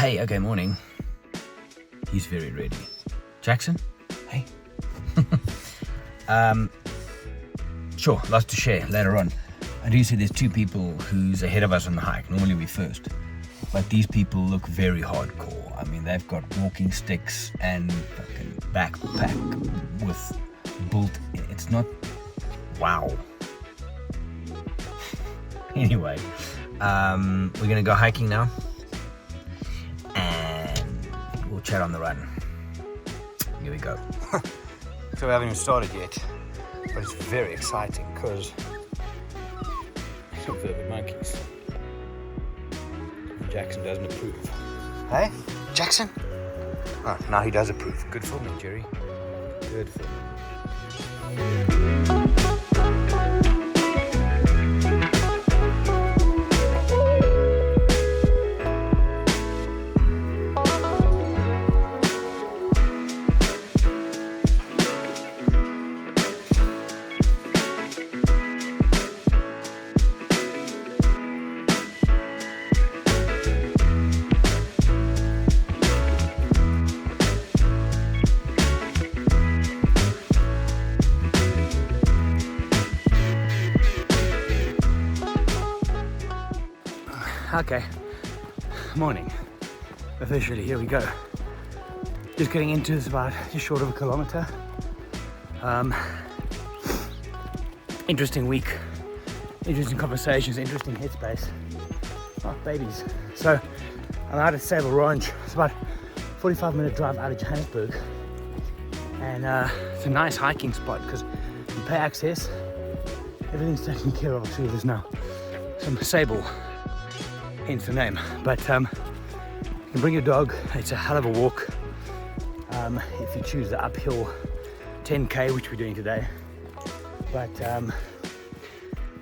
Hey, okay, morning. He's very ready. Jackson? Hey. Sure, lots to share later on. I do see there's two people who's ahead of us on the hike. Normally we first. But these people look very hardcore. I mean, they've got walking sticks and fucking backpack with it's not... Wow. Anyway, we're gonna go hiking now. And we'll chat on the run. Here we go. So we haven't even started yet. But it's very exciting because some vermin monkeys. Jackson doesn't approve. Hey, Jackson? Oh, now he does approve. Good for me, Jerry. Good for me. Okay, morning. Officially, here we go. Just getting into this, about just short of a kilometer. Interesting week, interesting conversations, interesting headspace. Oh, babies. So I'm out at Sable Ranch. It's about a 45-minute drive out of Johannesburg, and it's a nice hiking spot because you pay access. Everything's taken care of. So there's now some sable. Hence the name, but you can bring your dog. It's a hell of a walk if you choose the uphill 10k, which we're doing today. But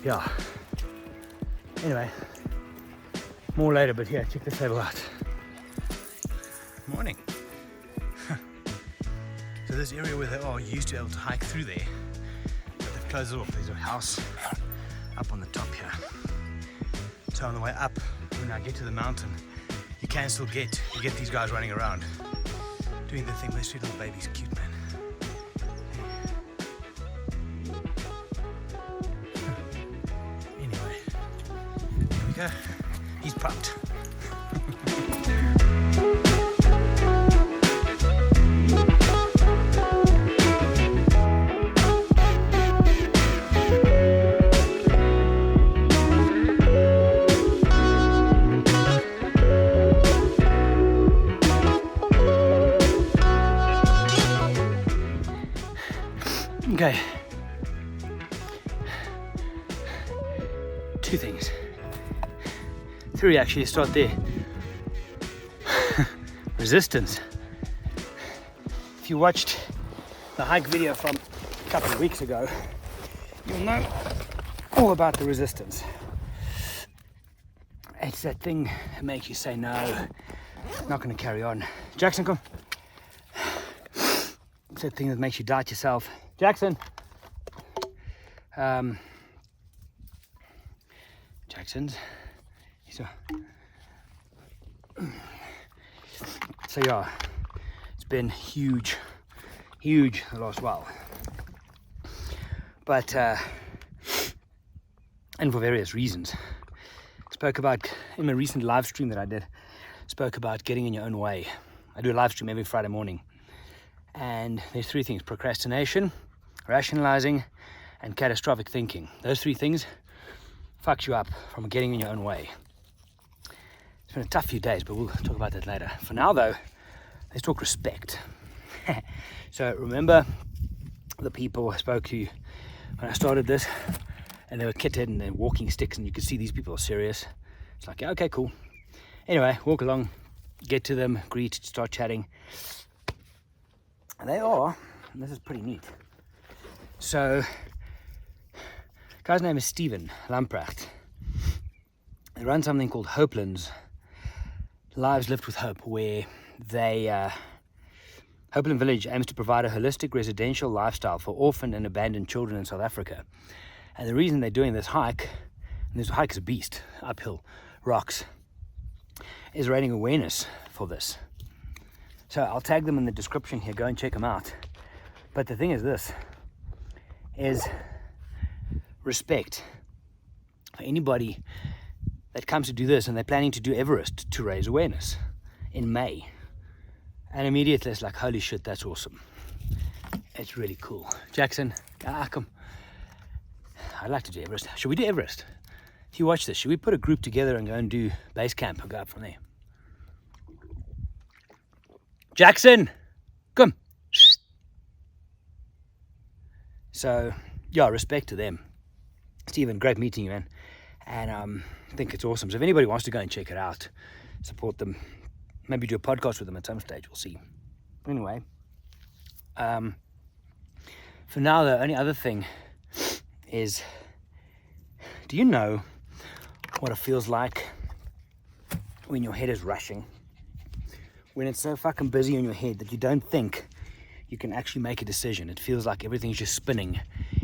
yeah, anyway, more later. But here, check the table out. Morning. So this area where they are, you used to be able to hike through there, but they've closed it off. There's a house up on the top here. So on the way up, when I get to the mountain, you can still you get these guys running around, doing the thing. This sweet little baby's cute, man. Anyway, here we go. He's pumped. Okay, two things. Three, actually, start there. Resistance. If you watched the hike video from a couple of weeks ago, you'll know all about the resistance. It's that thing that makes you say, no, not going to carry on. Jackson, come. It's that thing that makes you doubt yourself. Jackson. Jackson's. So yeah, it's been huge the last while. But and for various reasons. Spoke about in my recent live stream that I did. Spoke about getting in your own way. I do a live stream every Friday morning, and there's three things: procrastination, rationalizing, and catastrophic thinking. Those three things fucks you up from getting in your own way. It's been a tough few days, but we'll talk about that later. For now though, let's talk respect. So remember the people I spoke to when I started this, and they were kitted and they're walking sticks, and you could see these people are serious. It's like, yeah, okay, cool. Anyway, walk along, get to them, greet, start chatting. And they are, and this is pretty neat. So, guy's name is Stephen Lamprecht. They run something called Hopelands, Lives Lived with Hope, where they, Hopeland Village aims to provide a holistic residential lifestyle for orphaned and abandoned children in South Africa. And the reason they're doing this hike, and this hike is a beast, uphill, rocks, is raising awareness for this. So I'll tag them in the description here, go and check them out. But the thing is this, is respect for anybody that comes to do this and they're planning to do Everest to raise awareness in May. And immediately it's like, holy shit, that's awesome. It's really cool. Jackson, come. I'd like to do Everest. Should we do Everest? If you watch this, should we put a group together and go and do base camp and go up from there? Jackson, come. So, yeah, respect to them. Stephen, great meeting you, man. And I think it's awesome. So if anybody wants to go and check it out, support them, maybe do a podcast with them at some stage, we'll see. Anyway, for now, the only other thing is, do you know what it feels like when your head is rushing? When it's so fucking busy in your head that you don't think you can actually make a decision. It feels like everything's just spinning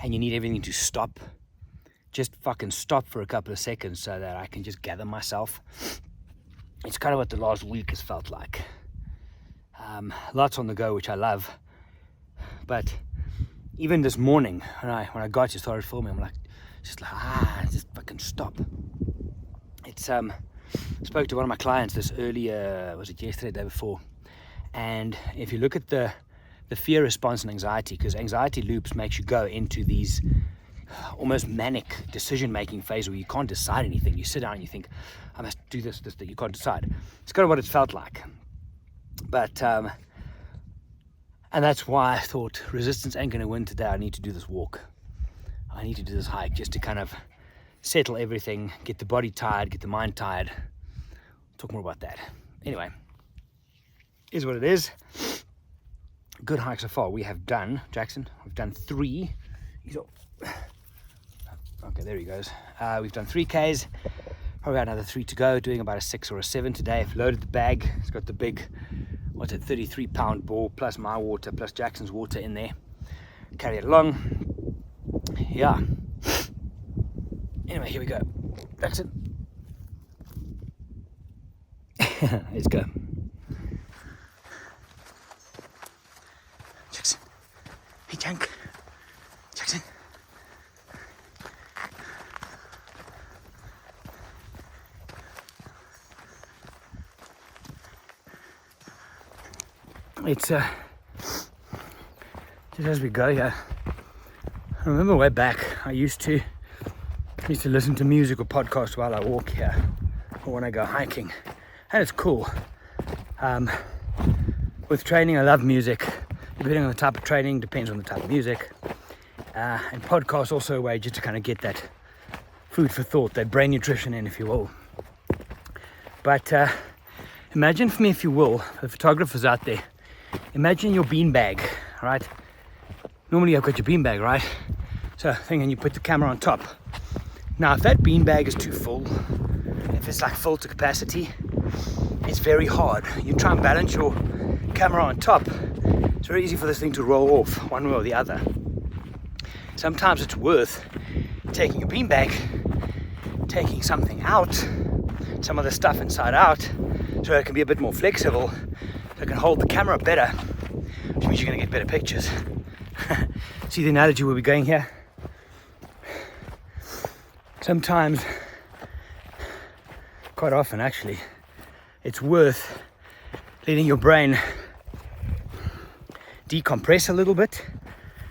and you need everything to stop. Just fucking stop for a couple of seconds so that I can just gather myself. It's kind of what the last week has felt like. Lots on the go, which I love. But even this morning, when I got to started filming, I'm like, just fucking stop. It's I spoke to one of my clients this earlier, was it yesterday, the day before? And if you look at the fear response and anxiety, because anxiety loops makes you go into these almost manic decision-making phase where you can't decide anything. You sit down and you think, I must do this, that you can't decide. It's kind of what it felt like. But, and that's why I thought resistance ain't going to win today. I need to do this walk. I need to do this hike just to kind of settle everything, get the body tired, get the mind tired. Talk more about that. Anyway, is what it is. Good hike so far. We have done, Jackson, we've done 3. Okay, there he goes. We've done 3Ks, probably another 3 to go, doing about a 6 or a 7 today. I've loaded the bag. It's got the big, 33-pound ball, plus my water, plus Jackson's water in there. Carry it along. Yeah. Anyway, here we go. Jackson. Let's go. Jackson. Hey, Jank. Jackson. It's just as we go here. I remember way back I used to listen to music or podcasts while I walk here or when I go hiking, and it's cool. With training, I love music. Depending on the type of training, depends on the type of music. And podcasts also a way just to kind of get that food for thought, that brain nutrition in, if you will. But imagine for me, if you will, the photographers out there, imagine your beanbag, right? Normally you've got your beanbag, right? So and you put the camera on top. Now if that beanbag is too full, if it's like full to capacity, it's very hard. You try and balance your camera on top, it's very easy for this thing to roll off one way or the other. Sometimes it's worth taking a beanbag, taking something out, some of the stuff inside out, so it can be a bit more flexible, so it can hold the camera better, which means you're going to get better pictures. See the analogy where we're going here? Sometimes, quite often actually, it's worth letting your brain decompress a little bit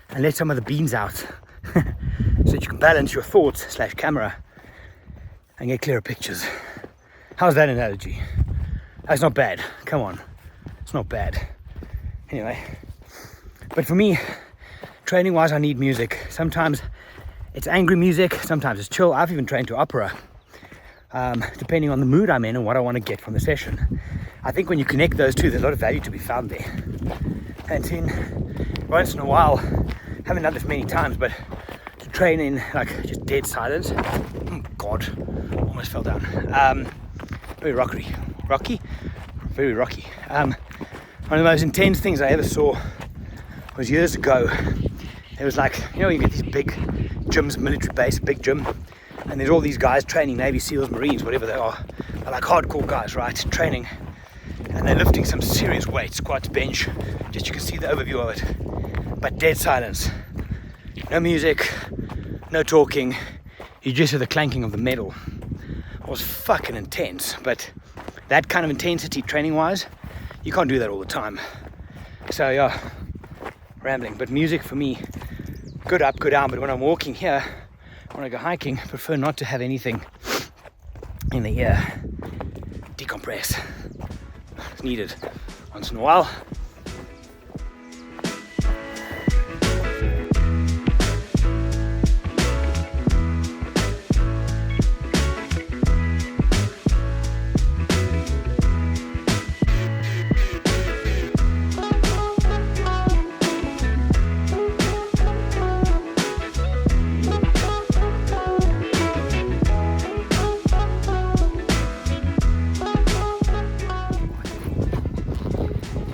and let some of the beans out so that you can balance your thoughts / camera and get clearer pictures. How's that analogy? That's not bad. Come on. It's not bad. Anyway, but for me, training wise, I need music. Sometimes it's angry music, sometimes it's chill. I've even trained to opera, depending on the mood I'm in and what I want to get from the session. I think when you connect those two, there's a lot of value to be found there. And then once in a while, haven't done this many times, but to train in like just dead silence. Oh God, almost fell down. Very rocky, very rocky. One of the most intense things I ever saw was years ago. It was like, you know, you get these big gyms, military base, big gym, and there's all these guys training, Navy SEALs, Marines, whatever they are. They're like hardcore guys, right? Training. and they're lifting some serious weight, squat, bench, just you can see the overview of it, but dead silence, no music, no talking, you just hear the clanking of the metal. It was fucking intense, but that kind of intensity training wise, you can't do that all the time. So yeah, rambling, but music for me, good up, good down, but when I'm walking here, when I go hiking, I prefer not to have anything in the ear. Decompress. It's needed once in a while.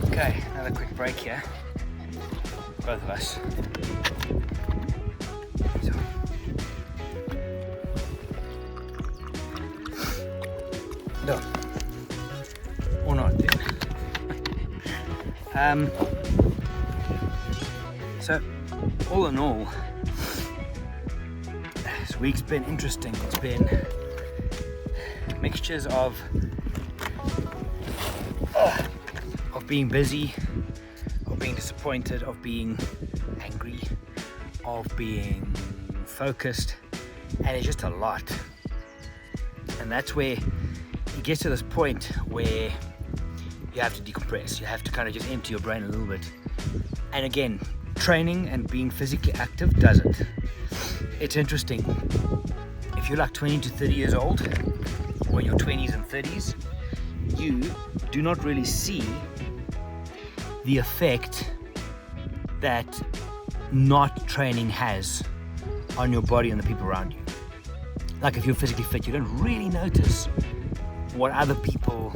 Okay, another quick break here. Both of us. So. No. Or not then. So, all in all, this week's been interesting. It's been mixtures of being busy, of being disappointed, of being angry, of being focused, and it's just a lot. And that's where you get to this point where you have to decompress. You have to kind of just empty your brain a little bit. And again, training and being physically active does it. It's interesting. If you're like 20 to 30 years old, or in your 20s and 30s, you do not really see the effect that not training has on your body and the people around you. Like if you're physically fit, you don't really notice what other people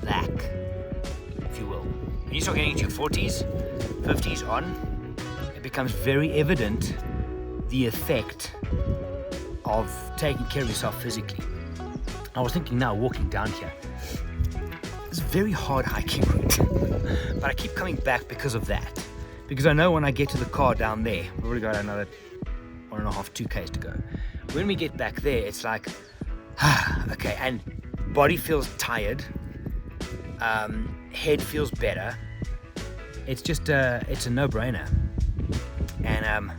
lack, if you will. When you start getting into your 40s, 50s on, it becomes very evident the effect of taking care of yourself physically. I was thinking now, walking down here, it's a very hard hiking route, but I keep coming back because of that. Because I know when I get to the car down there, we've already got another 1.5, 2 Ks to go. When we get back there, it's like, okay, and body feels tired, head feels better. It's just, it's a no-brainer. And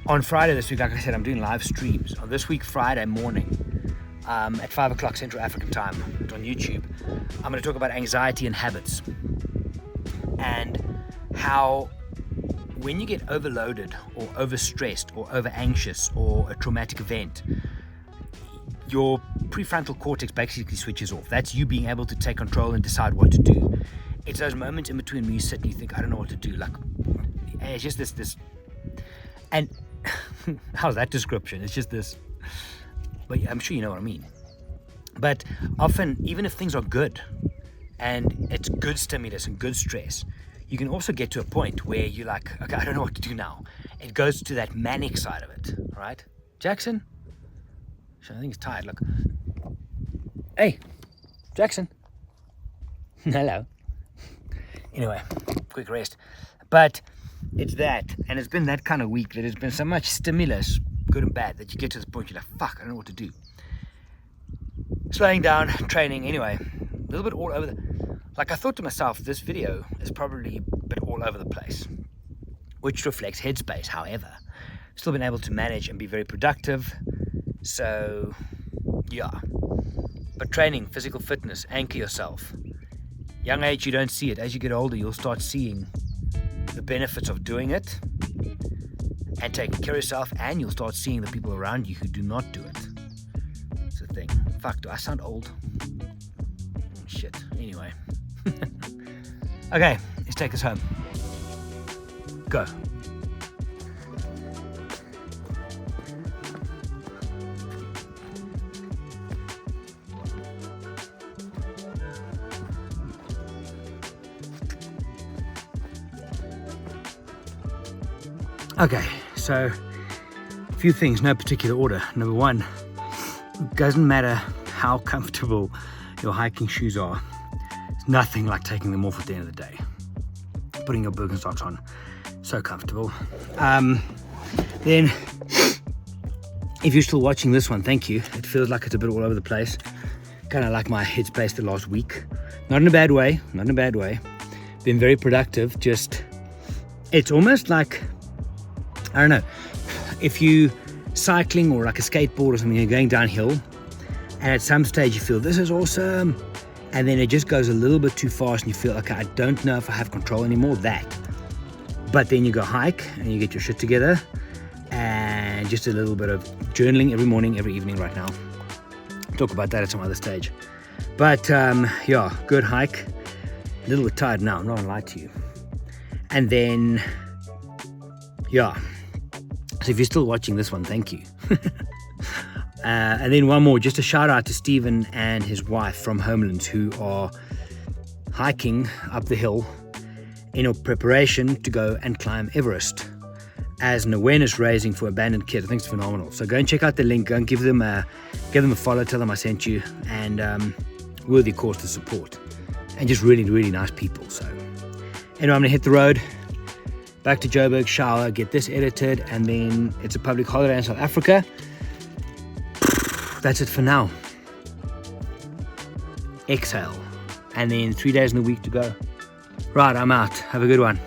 on Friday this week, like I said, I'm doing live streams. On this week, Friday morning, at 5 o'clock Central African time on YouTube, I'm going to talk about anxiety and habits and how when you get overloaded or overstressed or over anxious or a traumatic event, your prefrontal cortex basically switches off. That's you being able to take control and decide what to do. It's those moments in between when you sit and you think, I don't know what to do. Like, and it's just this, and how's that description? It's just this. But I'm sure you know what I mean. But often, even if things are good and it's good stimulus and good stress, you can also get to a point where you're like, okay, I don't know what to do now. It goes to that manic side of it, right? Jackson? I think he's tired, look. Hey, Jackson. Hello. Anyway, quick rest. But it's that, and it's been that kind of week that there's been so much stimulus, good and bad, that you get to this point you're like, fuck, I don't know what to do. Slowing down, training, anyway, a little bit all over the, like I thought to myself, this video is probably a bit all over the place, which reflects headspace. However, still been able to manage and be very productive. So yeah, but training, physical fitness, anchor yourself. Young age, you don't see it. As you get older, you'll start seeing the benefits of doing it and taking care of yourself, and you'll start seeing the people around you who do not do it. It's a thing. Fuck, do I sound old? Shit. Anyway. Okay, let's take us home. Go. Okay, so a few things, no particular order. Number one, it doesn't matter how comfortable your hiking shoes are. Nothing like taking them off at the end of the day. Putting your Birkenstocks on, so comfortable. Then, if you're still watching this one, thank you. It feels like it's a bit all over the place. Kind of like my headspace the last week. Not in a bad way, not in a bad way. Been very productive, just, it's almost like, I don't know, if you cycling or like a skateboard or something, you're going downhill, and at some stage you feel, this is awesome, and then it just goes a little bit too fast and you feel, okay, I don't know if I have control anymore, that. But then you go hike and you get your shit together, and just a little bit of journaling every morning, every evening right now. Talk about that at some other stage. But yeah, good hike. A little bit tired now, I'm not gonna lie to you. And then, yeah. So if you're still watching this one, thank you. And then one more, just a shout out to Stephen and his wife from Homelands, who are hiking up the hill in preparation to go and climb Everest as an awareness raising for abandoned kids. I think it's phenomenal. So go and check out the link, go and give them a follow, tell them I sent you, and worthy cause to support. And just really, really nice people. So anyway, I'm gonna hit the road, back to Joburg, shower, get this edited, and then it's a public holiday in South Africa. That's it for now. Exhale. And then 3 days in the week to go. Right, I'm out. Have a good one.